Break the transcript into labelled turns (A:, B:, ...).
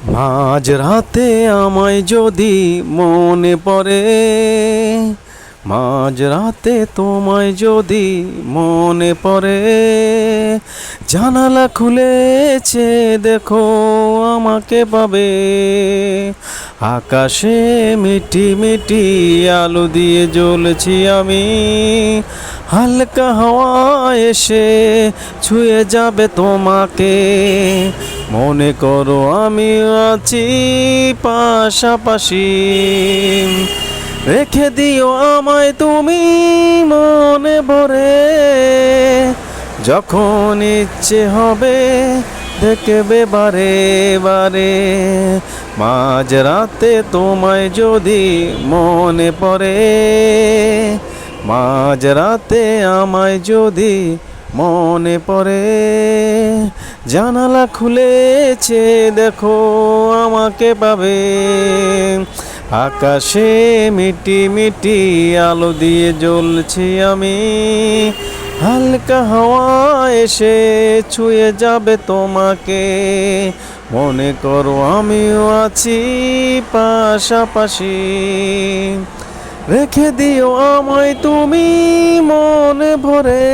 A: মাঝ রাতে আমায় যদি মনে পড়ে, মাঝ রাতে তোমায় যদি মনে পড়ে, জানালা খুলেছে দেখো আমাকে পাবে। আকাশে মিটি মিটি আলো দিয়ে জ্বলছি আমি, হালকা হাওয়া এসে ছুঁয়ে যাবে তোমাকে। মনে করো আমি আছি পাশাপাশি, রেখে দিও আমায় তুমি মনে ভরে। যখন ইচ্ছে হবে দেখবে বারে বারে, মাঝ রাতে তোমায় যদি মনে পড়ে, মাঝ রাতে আমায় যদি মনে পড়ে, জানালা খুলেছে দেখো আমাকে পাবে। আকাশে মিটি মিটি আলো দিয়ে জ্বলছি আমি, হালকা হাওয়া এসে ছুঁয়ে যাবে তোমাকে। মনে করো আমিও আছি পাশাপাশি, রেখে দিও আমায় তুমি মনে ভরে।